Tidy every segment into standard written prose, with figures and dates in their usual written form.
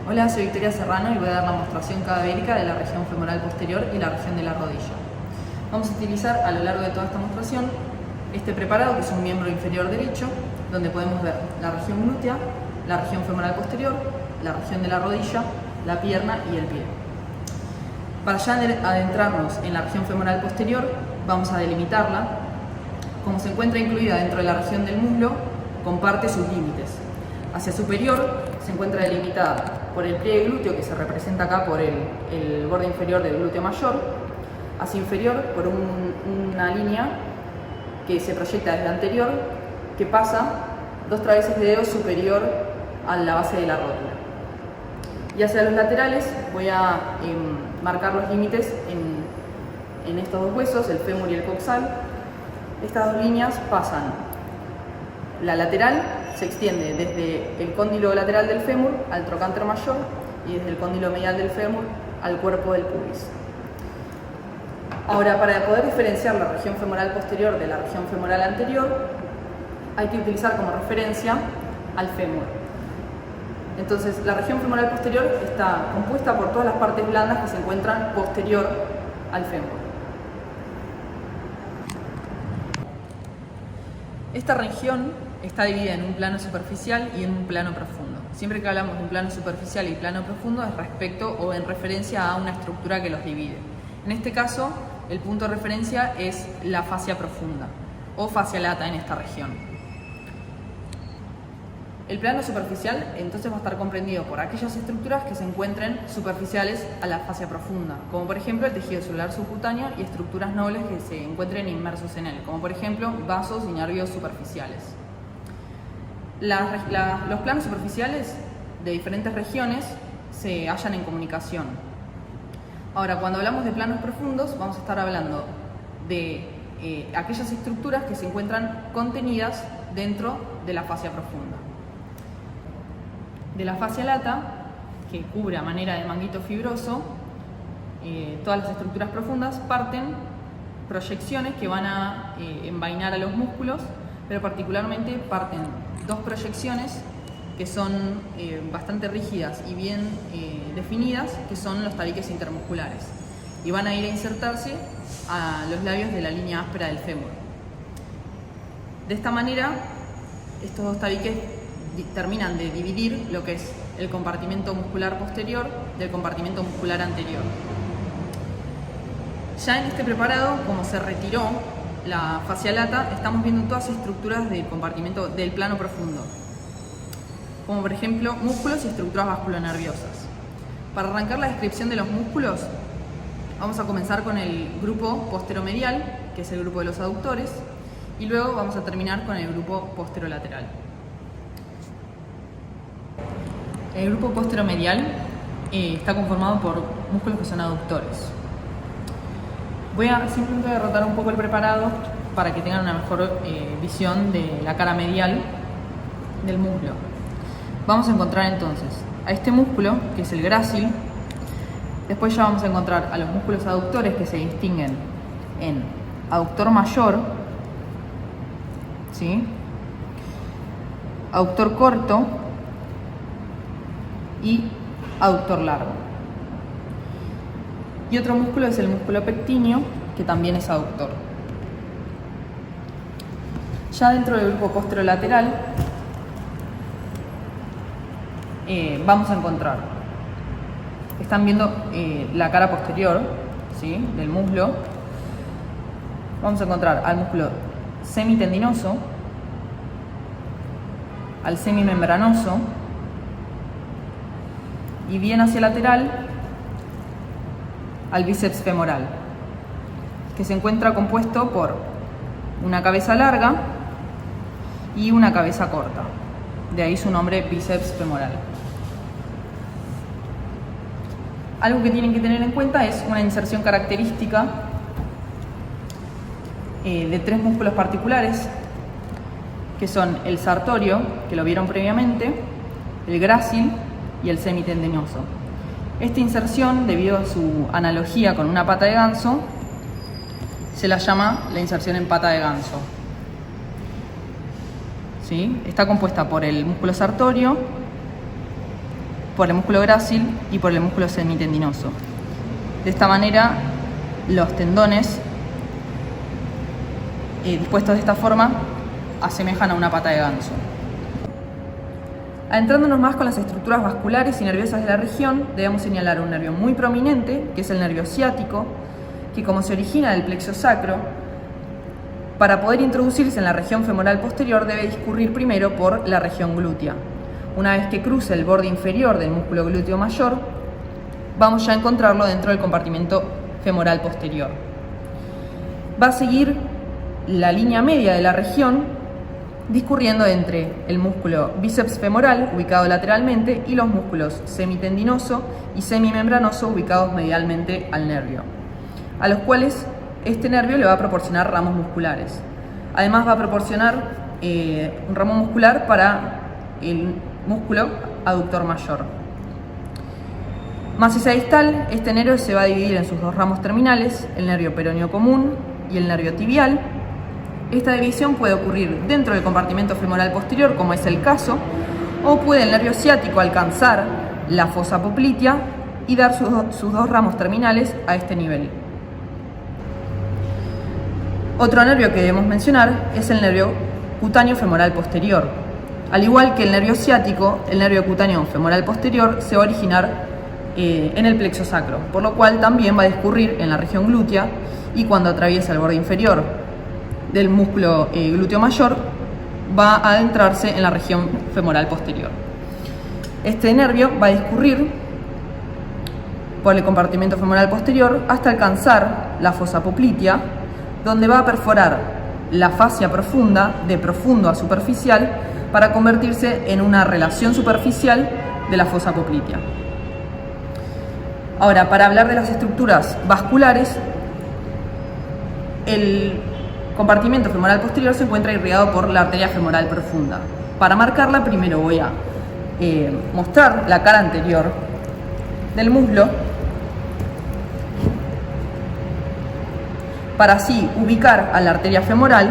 Hola, soy Victoria Serrano y voy a dar la mostración cadavérica de la región femoral posterior y la región de la rodilla. Vamos a utilizar a lo largo de toda esta mostración este preparado, que es un miembro inferior derecho, donde podemos ver la región glútea, la región femoral posterior, la región de la rodilla, la pierna y el pie. Para ya adentrarnos en la región femoral posterior, vamos a delimitarla. Como se encuentra incluida dentro de la región del muslo, comparte sus límites. Hacia superior se encuentra delimitada por el pliegue glúteo, que se representa acá por el borde inferior del glúteo mayor. Hacia inferior por una línea que se proyecta desde anterior, que pasa 2 traveses de dedo superior a la base de la rótula. Y hacia los laterales voy a marcar los límites en estos dos huesos, el fémur y el coxal. Estas dos líneas pasan. La lateral se extiende desde el cóndilo lateral del fémur al trocánter mayor y desde el cóndilo medial del fémur al cuerpo del pubis. Ahora, para poder diferenciar la región femoral posterior de la región femoral anterior, hay que utilizar como referencia al fémur. Entonces, la región femoral posterior está compuesta por todas las partes blandas que se encuentran posterior al fémur. Esta región está dividida en un plano superficial y en un plano profundo. Siempre que hablamos de un plano superficial y plano profundo es respecto o en referencia a una estructura que los divide. En este caso, el punto de referencia es la fascia profunda o fascia lata en esta región. El plano superficial entonces va a estar comprendido por aquellas estructuras que se encuentren superficiales a la fascia profunda, como por ejemplo el tejido celular subcutáneo y estructuras nobles que se encuentren inmersos en él, como por ejemplo vasos y nervios superficiales. Los planos superficiales de diferentes regiones se hallan en comunicación. Ahora, cuando hablamos de planos profundos, vamos a estar hablando de aquellas estructuras que se encuentran contenidas dentro de la fascia profunda. De la fascia lata, que cubre a manera de manguito fibroso, todas las estructuras profundas, parten proyecciones que van a envainar a los músculos, pero particularmente parten 2 proyecciones que son bastante rígidas y bien definidas, que son los tabiques intermusculares, y van a ir a insertarse a los labios de la línea áspera del fémur. De esta manera, estos 2 tabiques terminan de dividir lo que es el compartimento muscular posterior del compartimento muscular anterior. Ya en este preparado, como se retiró la fascia lata, estamos viendo todas las estructuras del compartimento del plano profundo, como por ejemplo músculos y estructuras vasculonerviosas. Para arrancar la descripción de los músculos, vamos a comenzar con el grupo posteromedial, que es el grupo de los aductores, y luego vamos a terminar con el grupo posterolateral. El grupo posteromedial está conformado por músculos que son aductores. Voy a simplemente derrotar un poco el preparado para que tengan una mejor visión de la cara medial del muslo. Vamos a encontrar entonces a este músculo, que es el grácil. Después ya vamos a encontrar a los músculos aductores, que se distinguen en aductor mayor, ¿sí?, aductor corto y aductor largo. Y otro músculo es el músculo pectíneo, que también es aductor. Ya dentro del grupo posterolateral vamos a encontrar, están viendo la cara posterior, ¿sí?, del muslo. Vamos a encontrar al músculo semitendinoso, al semimembranoso, y bien hacia lateral al bíceps femoral, que se encuentra compuesto por una cabeza larga y una cabeza corta. De ahí su nombre, bíceps femoral. Algo que tienen que tener en cuenta es una inserción característica de 3 músculos particulares, que son el sartorio, que lo vieron previamente, el grácil y el semitendinoso. Esta inserción, debido a su analogía con una pata de ganso, se la llama la inserción en pata de ganso. ¿Sí? Está compuesta por el músculo sartorio, por el músculo grácil y por el músculo semitendinoso. De esta manera, los tendones dispuestos de esta forma asemejan a una pata de ganso. Adentrándonos más con las estructuras vasculares y nerviosas de la región, debemos señalar un nervio muy prominente, que es el nervio ciático, que como se origina del plexo sacro, para poder introducirse en la región femoral posterior debe discurrir primero por la región glútea. Una vez que cruce el borde inferior del músculo glúteo mayor, vamos ya a encontrarlo dentro del compartimento femoral posterior. Va a seguir la línea media de la región discurriendo entre el músculo bíceps femoral, ubicado lateralmente, y los músculos semitendinoso y semimembranoso, ubicados medialmente al nervio, a los cuales este nervio le va a proporcionar ramos musculares. Además va a proporcionar un ramo muscular para el músculo aductor mayor. Más hacia distal, este nervio se va a dividir en sus dos ramos terminales, el nervio peroneo común y el nervio tibial. Esta división puede ocurrir dentro del compartimento femoral posterior, como es el caso, o puede el nervio ciático alcanzar la fosa poplitea y dar sus dos ramos terminales a este nivel. Otro nervio que debemos mencionar es el nervio cutáneo femoral posterior. Al igual que el nervio ciático, el nervio cutáneo femoral posterior se va a originar en el plexo sacro, por lo cual también va a discurrir en la región glútea, y cuando atraviesa el borde inferior del músculo glúteo mayor va a adentrarse en la región femoral posterior. Este nervio va a discurrir por el compartimento femoral posterior hasta alcanzar la fosa poplitea, donde va a perforar la fascia profunda de profundo a superficial para convertirse en una relación superficial de la fosa poplitea. Ahora, para hablar de las estructuras vasculares, el compartimento femoral posterior se encuentra irrigado por la arteria femoral profunda. Para marcarla, primero voy a mostrar la cara anterior del muslo para así ubicar a la arteria femoral,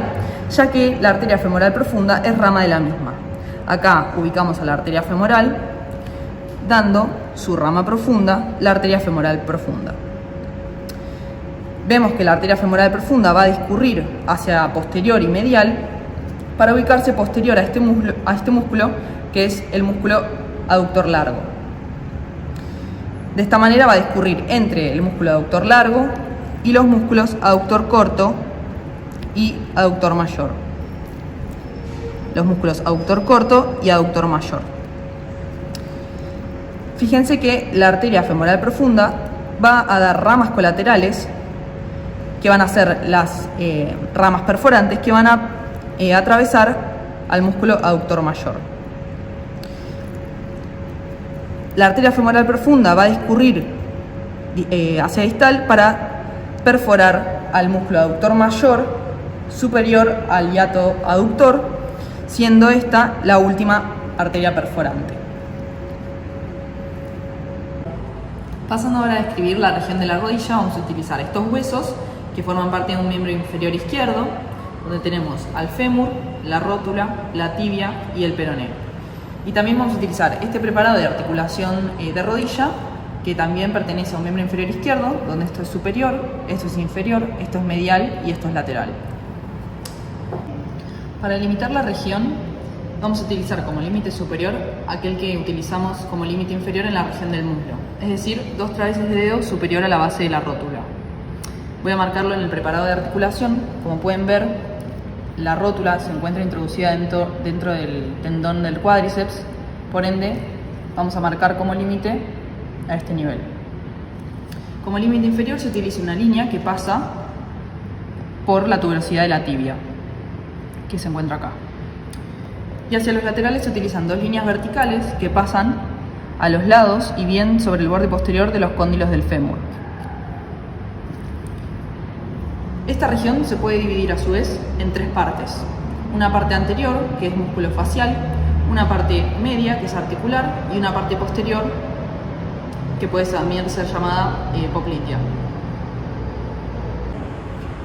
ya que la arteria femoral profunda es rama de la misma. Acá ubicamos a la arteria femoral, dando su rama profunda, la arteria femoral profunda. Vemos que la arteria femoral profunda va a discurrir hacia posterior y medial para ubicarse posterior a este músculo, que es el músculo aductor largo. De esta manera va a discurrir entre el músculo aductor largo y los músculos aductor corto y aductor mayor. Los músculos aductor corto y aductor mayor. Fíjense que la arteria femoral profunda va a dar ramas colaterales, que van a ser las ramas perforantes que van a atravesar al músculo aductor mayor. La arteria femoral profunda va a discurrir hacia distal para perforar al músculo aductor mayor superior al hiato aductor, siendo esta la última arteria perforante. Pasando ahora a describir la región de la rodilla, vamos a utilizar estos huesos que forman parte de un miembro inferior izquierdo, donde tenemos al fémur, la rótula, la tibia y el peroneo. Y también vamos a utilizar este preparado de articulación de rodilla, que también pertenece a un miembro inferior izquierdo, donde esto es superior, esto es inferior, esto es medial y esto es lateral. Para limitar la región, vamos a utilizar como límite superior aquel que utilizamos como límite inferior en la región del muslo, es decir, 2 traveses de dedo superior a la base de la rótula. Voy a marcarlo en el preparado de articulación. Como pueden ver, la rótula se encuentra introducida dentro del tendón del cuádriceps, por ende vamos a marcar como límite a este nivel. Como límite inferior se utiliza una línea que pasa por la tuberosidad de la tibia, que se encuentra acá. Y hacia los laterales se utilizan 2 líneas verticales que pasan a los lados y bien sobre el borde posterior de los cóndilos del fémur. Esta región se puede dividir a su vez en 3 partes. Una parte anterior, que es músculo facial, una parte media, que es articular, y una parte posterior, que puede también ser llamada poplitea.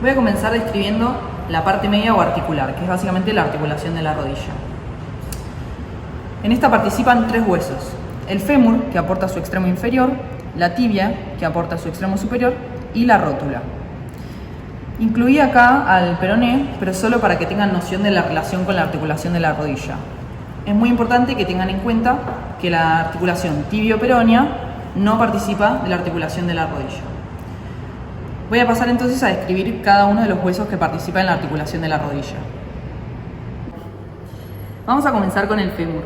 Voy a comenzar describiendo la parte media o articular, que es básicamente la articulación de la rodilla. En esta participan 3 huesos: el fémur, que aporta su extremo inferior, la tibia, que aporta su extremo superior, y la rótula. Incluí acá al peroné, pero solo para que tengan noción de la relación con la articulación de la rodilla. Es muy importante que tengan en cuenta que la articulación tibio-peronea no participa de la articulación de la rodilla. Voy a pasar entonces a describir cada uno de los huesos que participan en la articulación de la rodilla. Vamos a comenzar con el fémur.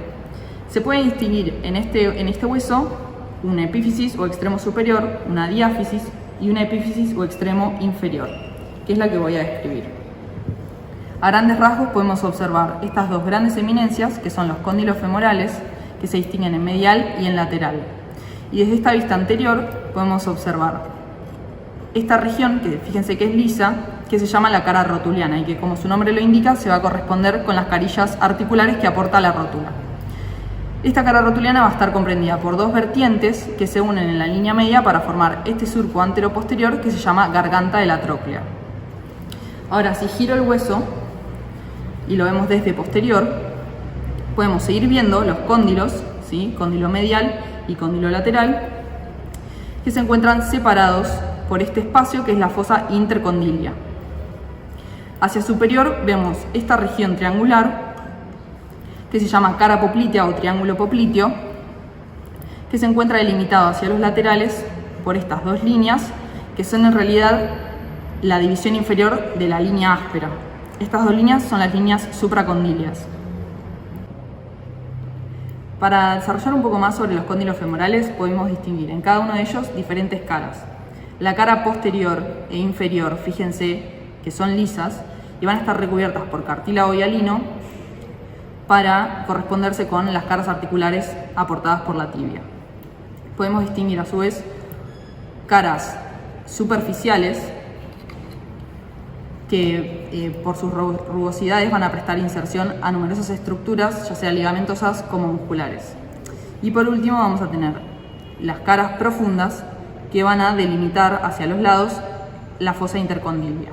Se puede distinguir en este hueso una epífisis o extremo superior, una diáfisis y una epífisis o extremo inferior, que es la que voy a describir. A grandes rasgos podemos observar estas dos grandes eminencias, que son los cóndilos femorales, que se distinguen en medial y en lateral. Y desde esta vista anterior podemos observar esta región, que fíjense que es lisa, que se llama la cara rotuliana y que, como su nombre lo indica, se va a corresponder con las carillas articulares que aporta la rótula. Esta cara rotuliana va a estar comprendida por dos vertientes que se unen en la línea media para formar este surco anteroposterior que se llama garganta de la tróclea. Ahora, si giro el hueso y lo vemos desde posterior, podemos seguir viendo los cóndilos, ¿sí? Cóndilo medial y cóndilo lateral, que se encuentran separados por este espacio que es la fosa intercondilia. Hacia superior vemos esta región triangular que se llama cara poplitea o triángulo popliteo, que se encuentra delimitado hacia los laterales por estas dos líneas, que son en realidad la división inferior de la línea áspera. Estas dos líneas son las líneas supracondilias. Para desarrollar un poco más sobre los cóndilos femorales, podemos distinguir en cada uno de ellos diferentes caras. La cara posterior e inferior, fíjense que son lisas y van a estar recubiertas por cartílago hialino para corresponderse con las caras articulares aportadas por la tibia. Podemos distinguir a su vez caras superficiales que por sus rugosidades van a prestar inserción a numerosas estructuras, ya sea ligamentosas como musculares. Y por último vamos a tener las caras profundas que van a delimitar hacia los lados la fosa intercondilia.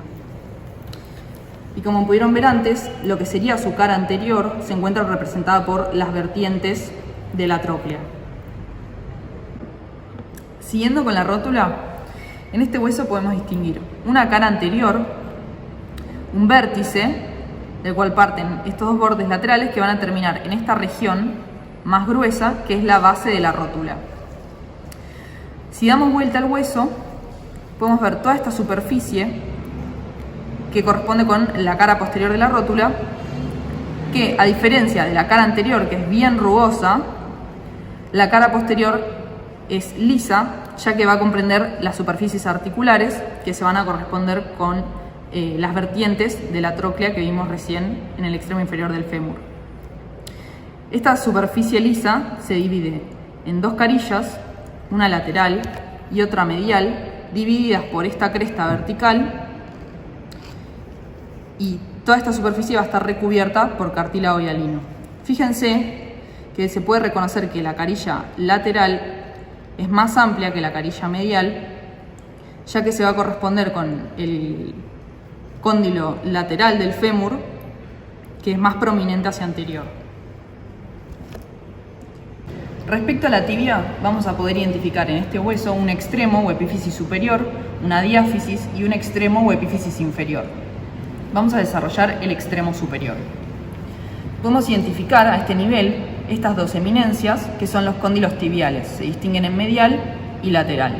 Y como pudieron ver antes, lo que sería su cara anterior se encuentra representada por las vertientes de la tróclea. Siguiendo con la rótula, en este hueso podemos distinguir una cara anterior, un vértice del cual parten estos dos bordes laterales que van a terminar en esta región más gruesa que es la base de la rótula. Si damos vuelta al hueso, podemos ver toda esta superficie que corresponde con la cara posterior de la rótula, que a diferencia de la cara anterior, que es bien rugosa, la cara posterior es lisa, ya que va a comprender las superficies articulares que se van a corresponder con las vertientes de la tróclea que vimos recién en el extremo inferior del fémur. Esta superficie lisa se divide en dos carillas, una lateral y otra medial, divididas por esta cresta vertical, y toda esta superficie va a estar recubierta por cartílago hialino. Fíjense que se puede reconocer que la carilla lateral es más amplia que la carilla medial, ya que se va a corresponder con el cóndilo lateral del fémur, que es más prominente hacia anterior. Respecto a la tibia, vamos a poder identificar en este hueso un extremo o epífisis superior, una diáfisis y un extremo o epífisis inferior. Vamos a desarrollar el extremo superior. Podemos identificar a este nivel estas dos eminencias, que son los cóndilos tibiales. Se distinguen en medial y lateral.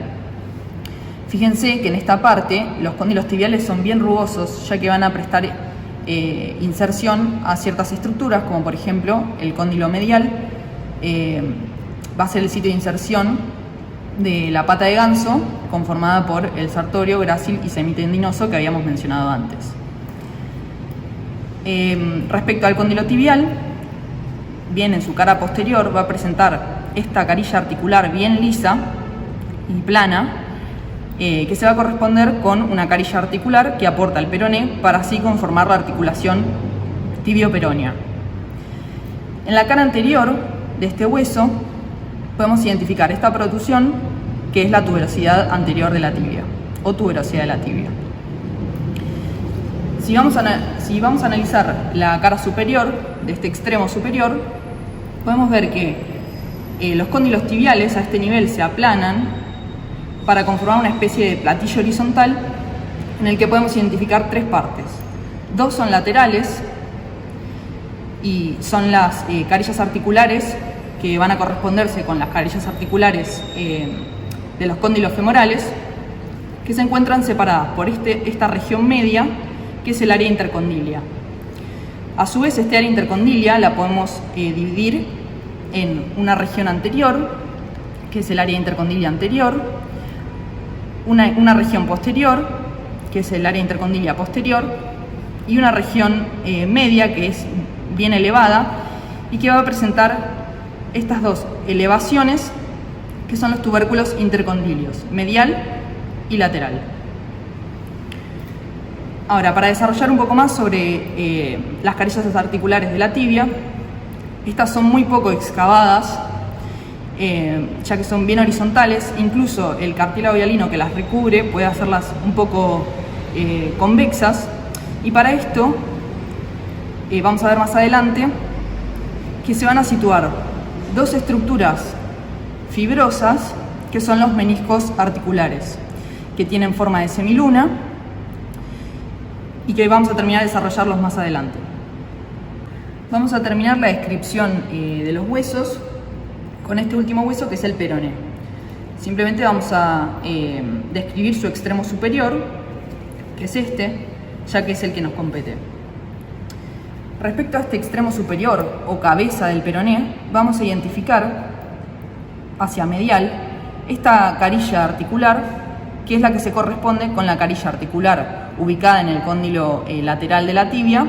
Fíjense que en esta parte los cóndilos tibiales son bien rugosos, ya que van a prestar inserción a ciertas estructuras, como por ejemplo el cóndilo medial. Va a ser el sitio de inserción de la pata de ganso, conformada por el sartorio, grácil y semitendinoso que habíamos mencionado antes. Respecto al cóndilo tibial, bien en su cara posterior va a presentar esta carilla articular bien lisa y plana, que se va a corresponder con una carilla articular que aporta el peroné para así conformar la articulación tibio-peronea. En la cara anterior de este hueso podemos identificar esta protrusión, que es la tuberosidad anterior de la tibia o tuberosidad de la tibia. Si vamos a analizar la cara superior de este extremo superior, podemos ver que Los cóndilos tibiales a este nivel se aplanan para conformar una especie de platillo horizontal en el que podemos identificar tres partes. Dos son laterales y son las carillas articulares que van a corresponderse con las carillas articulares de los cóndilos femorales, que se encuentran separadas por esta región media, que es el área intercondilia. A su vez, este área intercondilia la podemos dividir en una región anterior, que es el área intercondilia anterior, una región posterior, que es el área intercondilia posterior, y una región media, que es bien elevada y que va a presentar estas dos elevaciones, que son los tubérculos intercondilios, medial y lateral. Ahora, para desarrollar un poco más sobre las carillas articulares de la tibia, estas son muy poco excavadas, ya que son bien horizontales. Incluso el cartílago hialino que las recubre puede hacerlas un poco convexas, y para esto vamos a ver más adelante que se van a situar dos estructuras fibrosas, que son los meniscos articulares, que tienen forma de semiluna y que vamos a terminar de desarrollarlos más adelante. Vamos a terminar la descripción de los huesos con este último hueso, que es el peroné. Simplemente vamos a describir su extremo superior, que es este, ya que es el que nos compete. Respecto a este extremo superior o cabeza del peroné, vamos a identificar hacia medial esta carilla articular, que es la que se corresponde con la carilla articular ubicada en el cóndilo lateral de la tibia,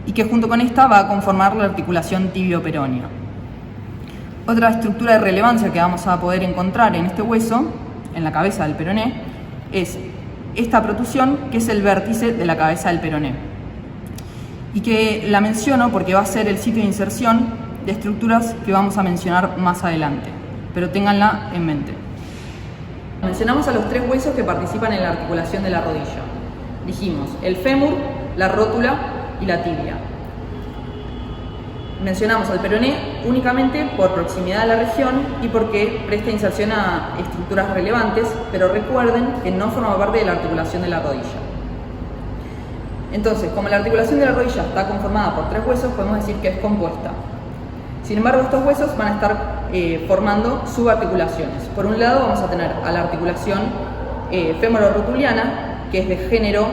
y que junto con esta va a conformar la articulación tibio-peronea. Otra estructura de relevancia que vamos a poder encontrar en este hueso, en la cabeza del peroné, es esta protusión, que es el vértice de la cabeza del peroné, y que la menciono porque va a ser el sitio de inserción de estructuras que vamos a mencionar más adelante, pero ténganla en mente. Mencionamos a los tres huesos que participan en la articulación de la rodilla. Dijimos el fémur, la rótula y la tibia. Mencionamos al peroné únicamente por proximidad a la región y porque presta inserción a estructuras relevantes, pero recuerden que no forma parte de la articulación de la rodilla. Entonces, como la articulación de la rodilla está conformada por tres huesos, podemos decir que es compuesta. Sin embargo, estos huesos van a estar formando subarticulaciones. Por un lado vamos a tener a la articulación femororotuliana, que es de género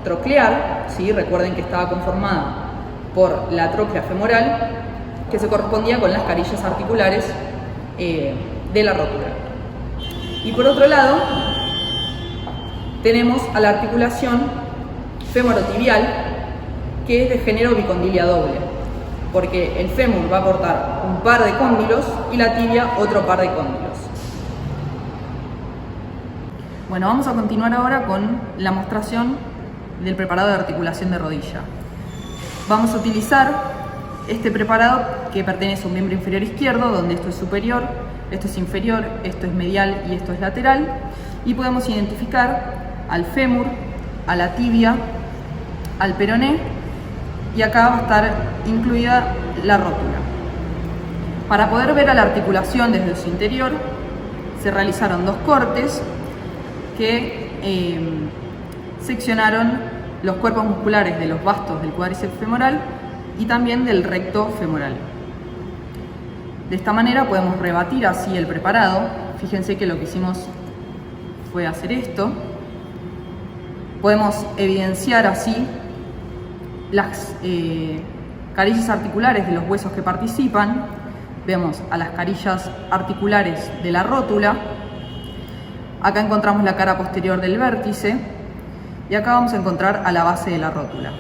troclear, ¿sí? Recuerden que estaba conformada por la tróclea femoral, que se correspondía con las carillas articulares de la rótula. Y por otro lado, tenemos a la articulación femorotibial, que es de género bicondilia doble, porque el fémur va a aportar un par de cóndilos y la tibia otro par de cóndilos. Bueno, vamos a continuar ahora con la mostración del preparado de articulación de rodilla. Vamos a utilizar este preparado que pertenece a un miembro inferior izquierdo, donde esto es superior, esto es inferior, esto es medial y esto es lateral, y podemos identificar al fémur, a la tibia, al peroné, y acá va a estar incluida la rótula. Para poder ver a la articulación desde su interior, se realizaron dos cortes que seccionaron los cuerpos musculares de los bastos del cuádriceps femoral y también del recto femoral. De esta manera podemos rebatir así el preparado. Fíjense que lo que hicimos fue hacer esto. Podemos evidenciar así las carillas articulares de los huesos que participan. Vemos a las carillas articulares de la rótula. Acá encontramos la cara posterior del vértice y acá vamos a encontrar a la base de la rótula.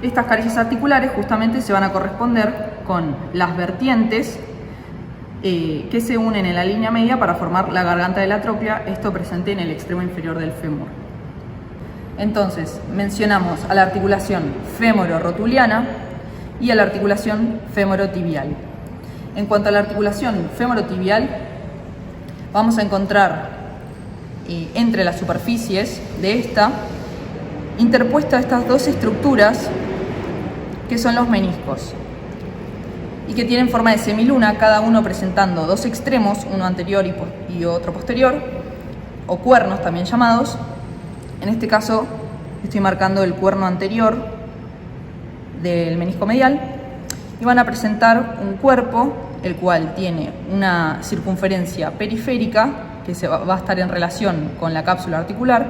Estas carillas articulares justamente se van a corresponder con las vertientes que se unen en la línea media para formar la garganta de la tróclea, esto presente en el extremo inferior del fémur. Entonces, mencionamos a la articulación femororotuliana y a la articulación femorotibial. En cuanto a la articulación femorotibial, vamos a encontrar entre las superficies de esta, interpuestas estas dos estructuras que son los meniscos. y que tienen forma de semiluna, cada uno presentando dos extremos, uno anterior y otro posterior, o cuernos también llamados. En este caso estoy marcando el cuerno anterior del menisco medial, y van a presentar un cuerpo el cual tiene una circunferencia periférica que va a estar en relación con la cápsula articular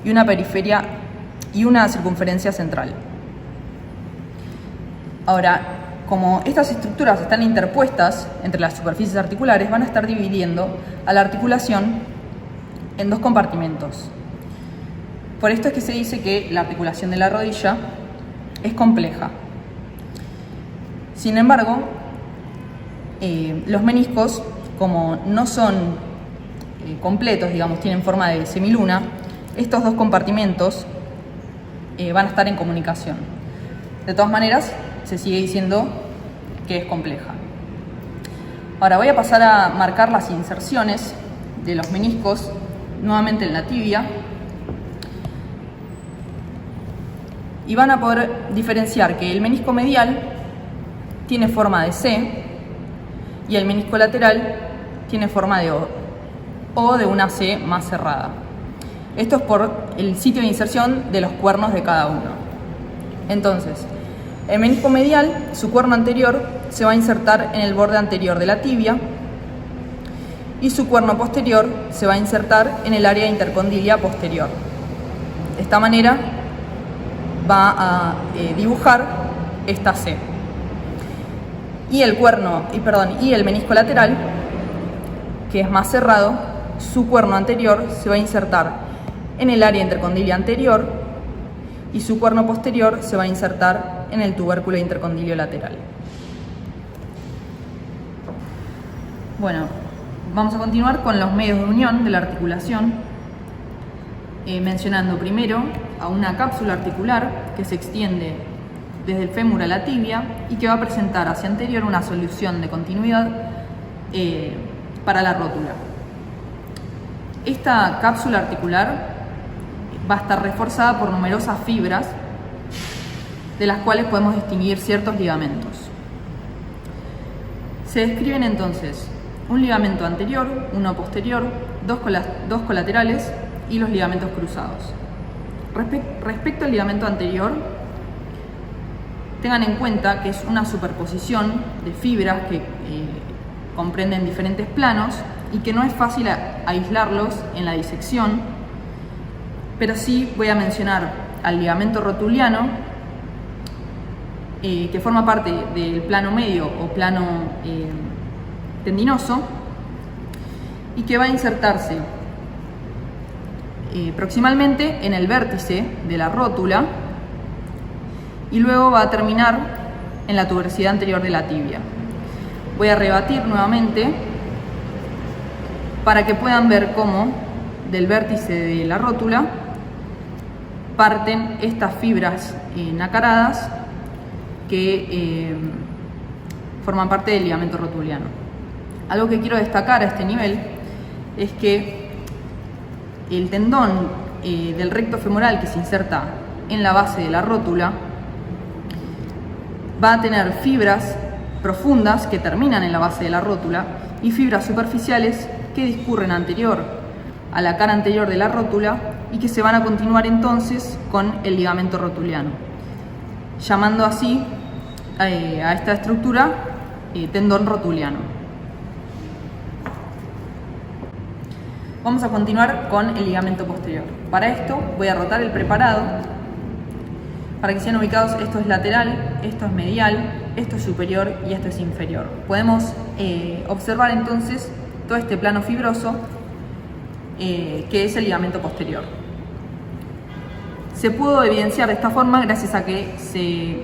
y una periferia y una circunferencia central. Ahora, como estas estructuras están interpuestas entre las superficies articulares, van a estar dividiendo a la articulación en dos compartimentos. Por esto es que se dice que la articulación de la rodilla es compleja. Sin embargo, los meniscos, como no son completos, digamos, tienen forma de semiluna, estos dos compartimentos van a estar en comunicación. De todas maneras, se sigue diciendo que es compleja. Ahora voy a pasar a marcar las inserciones de los meniscos nuevamente en la tibia, y van a poder diferenciar que el menisco medial tiene forma de C y el menisco lateral tiene forma de O de una C más cerrada. Esto es por el sitio de inserción de los cuernos de cada uno. Entonces, el menisco medial, su cuerno anterior se va a insertar en el borde anterior de la tibia y su cuerno posterior se va a insertar en el área intercondilia posterior. De esta manera va a dibujar esta C. Y el menisco lateral, que es más cerrado, su cuerno anterior se va a insertar en el área intercondilia anterior y su cuerno posterior se va a insertar en el tubérculo intercondilio lateral. Bueno, vamos a continuar con los medios de unión de la articulación, mencionando primero a una cápsula articular que se extiende desde el fémur a la tibia y que va a presentar hacia anterior una solución de continuidad para la rótula. Esta cápsula articular va a estar reforzada por numerosas fibras, de las cuales podemos distinguir ciertos ligamentos. Se describen entonces un ligamento anterior, uno posterior, dos colaterales y los ligamentos cruzados. Respecto al ligamento anterior, tengan en cuenta que es una superposición de fibras que comprenden diferentes planos y que no es fácil aislarlos en la disección, pero sí voy a mencionar al ligamento rotuliano, que forma parte del plano medio o plano tendinoso y que va a insertarse proximalmente en el vértice de la rótula y luego va a terminar en la tuberosidad anterior de la tibia. Voy a rebatir nuevamente para que puedan ver cómo del vértice de la rótula parten estas fibras nacaradas que forman parte del ligamento rotuliano. Algo que quiero destacar a este nivel es que el tendón del recto femoral que se inserta en la base de la rótula va a tener fibras profundas que terminan en la base de la rótula y fibras superficiales que discurren anterior a la cara anterior de la rótula y que se van a continuar entonces con el ligamento rotuliano, llamando así a esta estructura tendón rotuliano. Vamos a continuar con el ligamento posterior. Para esto voy a rotar el preparado para que sean ubicados. Esto es lateral, esto es medial, esto es superior y esto es inferior. Podemos observar entonces todo este plano fibroso que es el ligamento posterior. Se pudo evidenciar de esta forma gracias a que se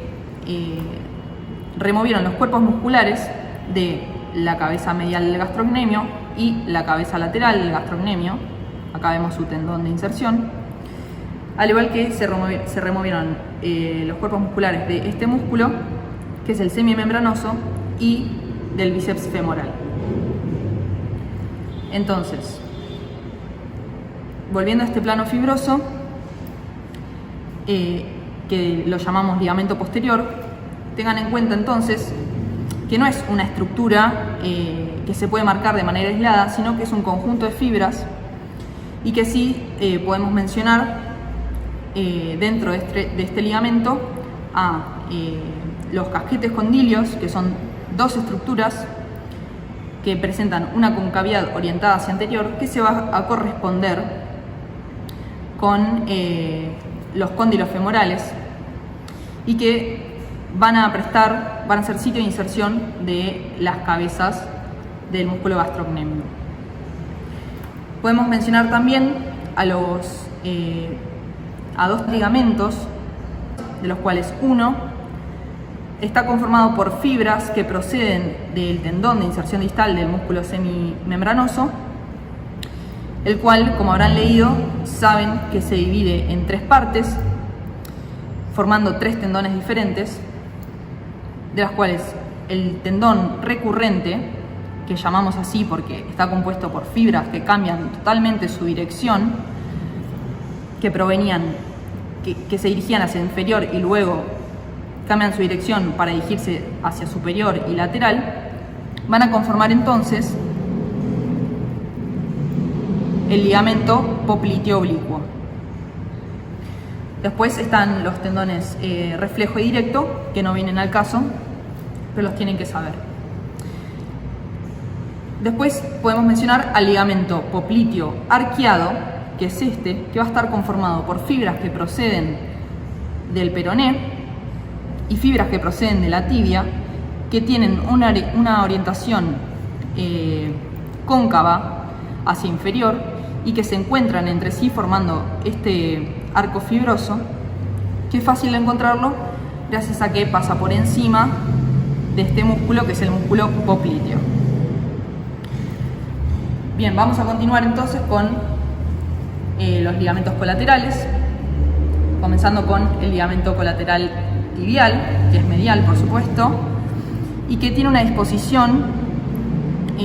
removieron los cuerpos musculares de la cabeza medial del gastrocnemio y la cabeza lateral del gastrocnemio. Acá vemos su tendón de inserción, al igual que se removieron los cuerpos musculares de este músculo, que es el semimembranoso, y del bíceps femoral. Entonces, volviendo a este plano fibroso, que lo llamamos ligamento posterior, tengan en cuenta entonces que no es una estructura que se puede marcar de manera aislada, sino que es un conjunto de fibras y que sí podemos mencionar dentro de este ligamento a los casquetes condilios, que son dos estructuras que presentan una concavidad orientada hacia anterior que se va a corresponder con los cóndilos femorales y que van a ser sitio de inserción de las cabezas del músculo gastrocnémico. Podemos mencionar también a dos ligamentos, de los cuales uno está conformado por fibras que proceden del tendón de inserción distal del músculo semimembranoso, el cual, como habrán leído, saben que se divide en 3 partes, formando 3 tendones diferentes, de las cuales el tendón recurrente, que llamamos así porque está compuesto por fibras que cambian totalmente su dirección, que se dirigían hacia inferior y luego cambian su dirección para dirigirse hacia superior y lateral, van a conformar entonces el ligamento popliteo oblicuo. Después están los tendones reflejo y directo, que no vienen al caso, pero los tienen que saber. Después podemos mencionar al ligamento popliteo arqueado, que es este, que va a estar conformado por fibras que proceden del peroné y fibras que proceden de la tibia, que tienen una orientación cóncava hacia inferior y que se encuentran entre sí formando este arco fibroso, que es fácil de encontrarlo gracias a que pasa por encima de este músculo, que es el músculo popliteo. Bien, vamos a continuar entonces con los ligamentos colaterales, comenzando con el ligamento colateral tibial, que es medial por supuesto, y que tiene una disposición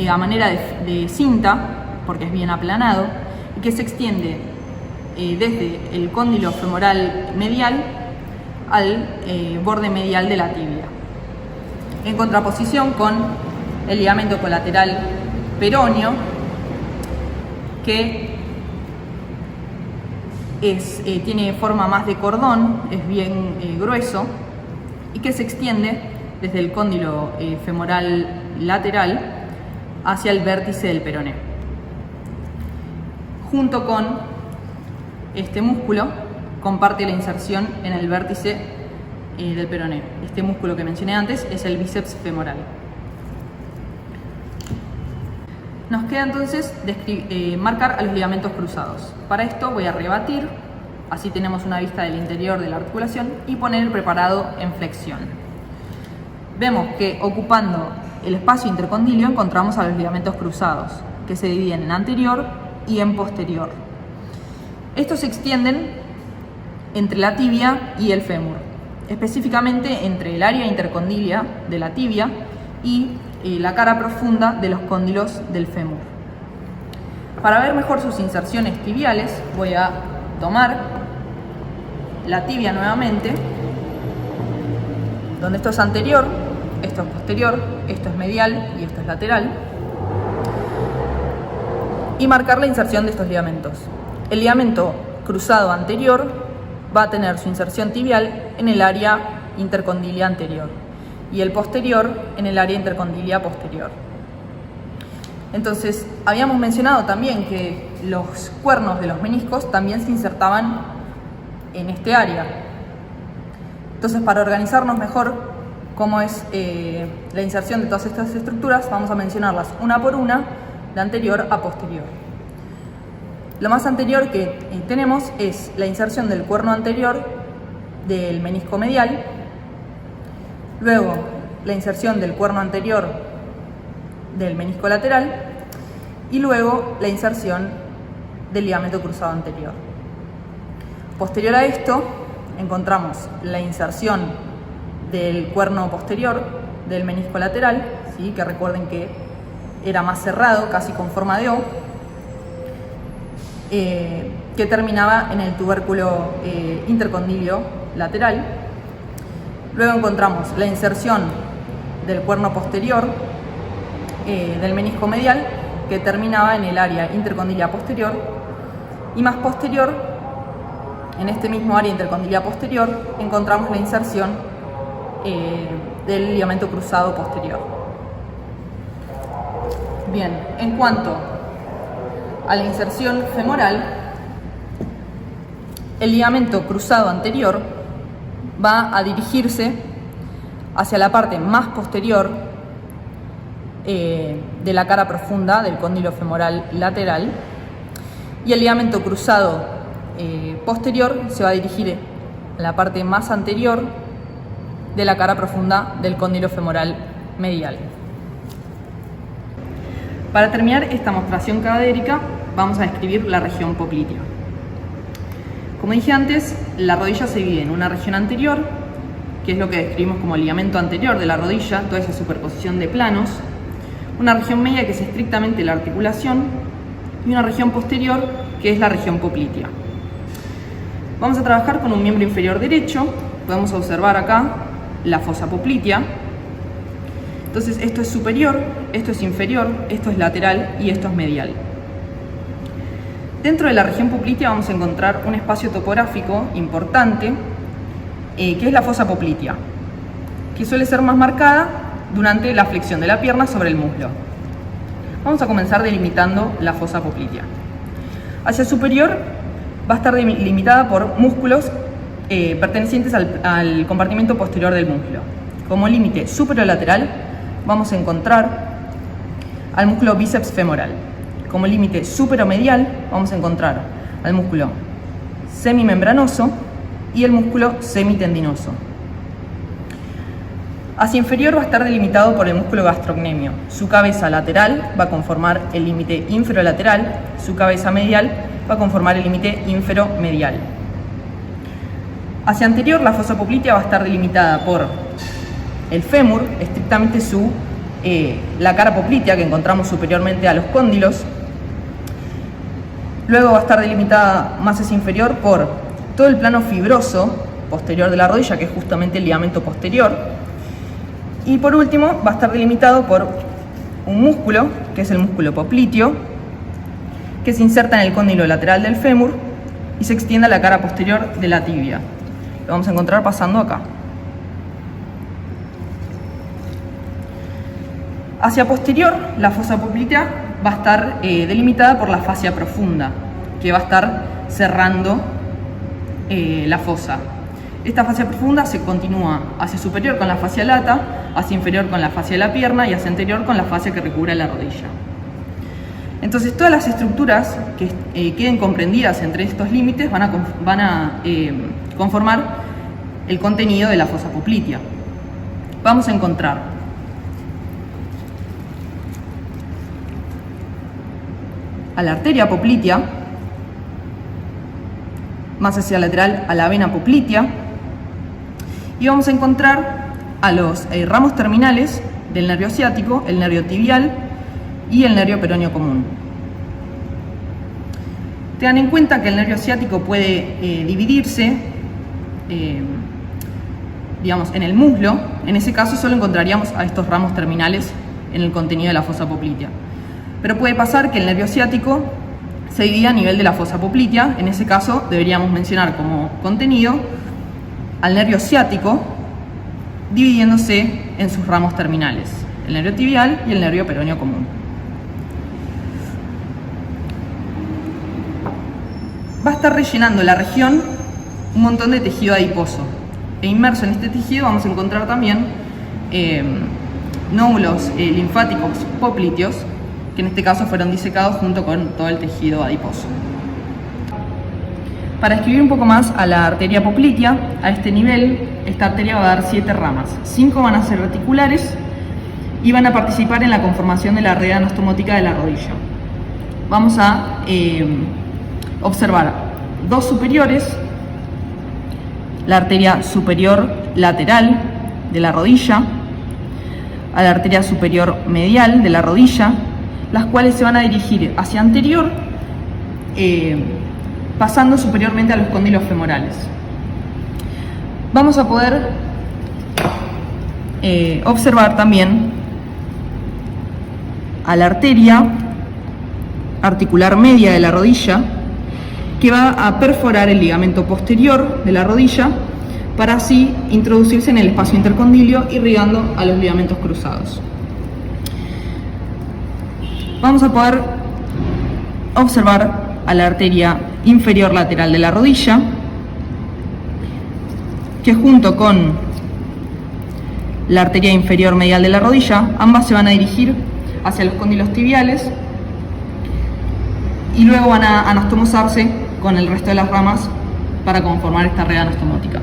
a manera de cinta, porque es bien aplanado, y que se extiende desde el cóndilo femoral medial al borde medial de la tibia, en contraposición con el ligamento colateral peroneo, que tiene forma más de cordón, es bien grueso y que se extiende desde el cóndilo femoral lateral hacia el vértice del peroné. Junto con este músculo comparte la inserción en el vértice del peroné. Este músculo que mencioné antes es el bíceps femoral. Nos queda entonces marcar a los ligamentos cruzados. Para esto voy a rebatir, así tenemos una vista del interior de la articulación, y poner el preparado en flexión. Vemos que ocupando el espacio intercondilio encontramos a los ligamentos cruzados, que se dividen en anterior y en posterior. Estos se extienden entre la tibia y el fémur, específicamente entre el área intercondilia de la tibia y la cara profunda de los cóndilos del fémur. Para ver mejor sus inserciones tibiales, voy a tomar la tibia nuevamente, donde esto es anterior, esto es posterior, esto es medial y esto es lateral, y marcar la inserción de estos ligamentos. El ligamento cruzado anterior va a tener su inserción tibial en el área intercondilia anterior y el posterior en el área intercondilia posterior. Entonces, habíamos mencionado también que los cuernos de los meniscos también se insertaban en este área. Entonces, para organizarnos mejor cómo es la inserción de todas estas estructuras, vamos a mencionarlas una por una, de anterior a posterior. Lo más anterior que tenemos es la inserción del cuerno anterior del menisco medial, luego la inserción del cuerno anterior del menisco lateral y luego la inserción del ligamento cruzado anterior. Posterior a esto encontramos la inserción del cuerno posterior del menisco lateral, ¿sí? Que recuerden que era más cerrado, casi con forma de O, que terminaba en el tubérculo intercondilio lateral. Luego encontramos la inserción del cuerno posterior del menisco medial, que terminaba en el área intercondilia posterior, y más posterior, en este mismo área intercondilia posterior, encontramos la inserción del ligamento cruzado posterior. Bien, en cuanto a la inserción femoral, el ligamento cruzado anterior va a dirigirse hacia la parte más posterior de la cara profunda del cóndilo femoral lateral, y el ligamento cruzado posterior se va a dirigir a la parte más anterior de la cara profunda del cóndilo femoral medial. Para terminar esta mostración cadavérica, vamos a describir la región poplitea. Como dije antes, la rodilla se divide en una región anterior, que es lo que describimos como el ligamento anterior de la rodilla, toda esa superposición de planos, una región media que es estrictamente la articulación, y una región posterior que es la región poplitea. Vamos a trabajar con un miembro inferior derecho. Podemos observar acá la fosa poplitea. Entonces esto es superior, esto es inferior, esto es lateral y esto es medial. Dentro de la región poplitea vamos a encontrar un espacio topográfico importante, que es la fosa poplitea, que suele ser más marcada durante la flexión de la pierna sobre el muslo. Vamos a comenzar delimitando la fosa poplitea. Hacia el superior va a estar delimitada por músculos pertenecientes al compartimento posterior del muslo. Como límite superolateral vamos a encontrar al músculo bíceps femoral. Como límite superomedial vamos a encontrar al músculo semimembranoso y el músculo semitendinoso. Hacia inferior va a estar delimitado por el músculo gastrocnemio. Su cabeza lateral va a conformar el límite inferolateral, su cabeza medial va a conformar el límite inferomedial. Hacia anterior la fosa poplitea va a estar delimitada por el fémur, estrictamente la cara poplitea que encontramos superiormente a los cóndilos. Luego va a estar delimitada más hacia inferior por todo el plano fibroso posterior de la rodilla, que es justamente el ligamento posterior. Y por último va a estar delimitado por un músculo, que es el músculo popliteo, que se inserta en el cóndilo lateral del fémur y se extiende a la cara posterior de la tibia. Lo vamos a encontrar pasando acá. Hacia posterior, la fosa poplitea va a estar delimitada por la fascia profunda, que va a estar cerrando la fosa. Esta fascia profunda se continúa hacia superior con la fascia lata, hacia inferior con la fascia de la pierna y hacia anterior con la fascia que recubre la rodilla. Entonces, todas las estructuras que queden comprendidas entre estos límites van a conformar el contenido de la fosa poplitea. Vamos a encontrar a la arteria poplitea, más hacia lateral a la vena poplitea, y vamos a encontrar a los ramos terminales del nervio ciático, el nervio tibial y el nervio peroneo común. Tengan en cuenta que el nervio ciático puede dividirse digamos, en el muslo. En ese caso solo encontraríamos a estos ramos terminales en el contenido de la fosa poplitea. Pero puede pasar que el nervio ciático se divida a nivel de la fosa poplitea. En ese caso deberíamos mencionar como contenido al nervio ciático dividiéndose en sus ramos terminales, el nervio tibial y el nervio peroneo común. Va a estar rellenando la región un montón de tejido adiposo, e inmerso en este tejido vamos a encontrar también nódulos linfáticos popliteos, que en este caso fueron disecados junto con todo el tejido adiposo. Para describir un poco más a la arteria poplitea, a este nivel, esta arteria va a dar 7 ramas. 5 van a ser reticulares y van a participar en la conformación de la red anastomótica de la rodilla. Vamos a observar 2 superiores, la arteria superior lateral de la rodilla, a la arteria superior medial de la rodilla, las cuales se van a dirigir hacia anterior, pasando superiormente a los cóndilos femorales. Vamos a poder observar también a la arteria articular media de la rodilla, que va a perforar el ligamento posterior de la rodilla para así introducirse en el espacio intercondilio, irrigando a los ligamentos cruzados. Vamos a poder observar a la arteria inferior lateral de la rodilla, que junto con la arteria inferior medial de la rodilla, ambas se van a dirigir hacia los cóndilos tibiales y luego van a anastomosarse con el resto de las ramas para conformar esta red anastomótica.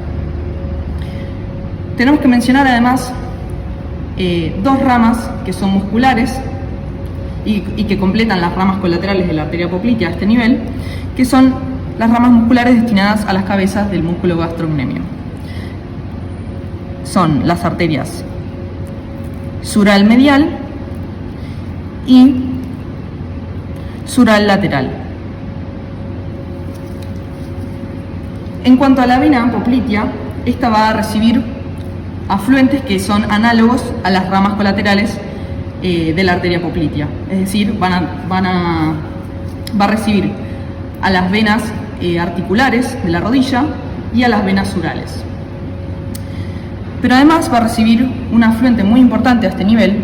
Tenemos que mencionar además dos ramas que son musculares y que completan las ramas colaterales de la arteria poplitea a este nivel, que son las ramas musculares destinadas a las cabezas del músculo gastrocnemio. Son las arterias sural medial y sural lateral. En cuanto a la vena poplitea, esta va a recibir afluentes que son análogos a las ramas colaterales de la arteria poplitea, es decir, va a recibir a las venas articulares de la rodilla y a las venas surales. Pero además va a recibir un afluente muy importante a este nivel,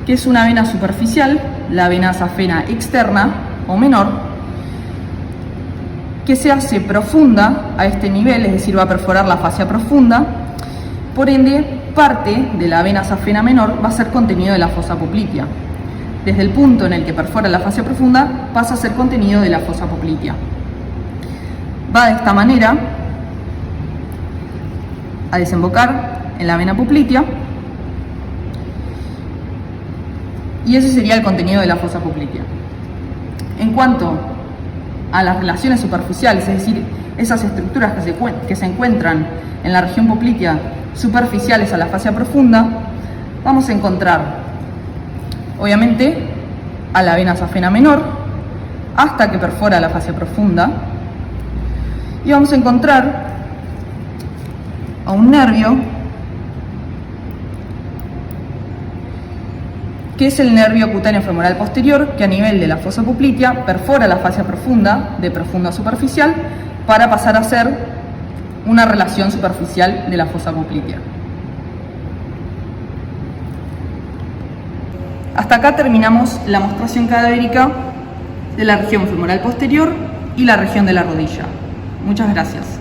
que es una vena superficial, la vena safena externa o menor, que se hace profunda a este nivel, es decir, va a perforar la fascia profunda. Por ende, parte de la vena safena menor va a ser contenido de la fosa poplitea. Desde el punto en el que perfora la fascia profunda, pasa a ser contenido de la fosa poplitea. Va de esta manera a desembocar en la vena poplitea, y ese sería el contenido de la fosa poplitea. En cuanto a las relaciones superficiales, es decir, esas estructuras que se encuentran en la región poplitea superficiales a la fascia profunda, vamos a encontrar obviamente a la vena safena menor hasta que perfora la fascia profunda, y vamos a encontrar a un nervio que es el nervio cutáneo femoral posterior, que a nivel de la fosa poplitea perfora la fascia profunda de profunda a superficial para pasar a ser una relación superficial de la fosa poplitea. Hasta acá terminamos la mostración cadavérica de la región femoral posterior y la región de la rodilla. Muchas gracias.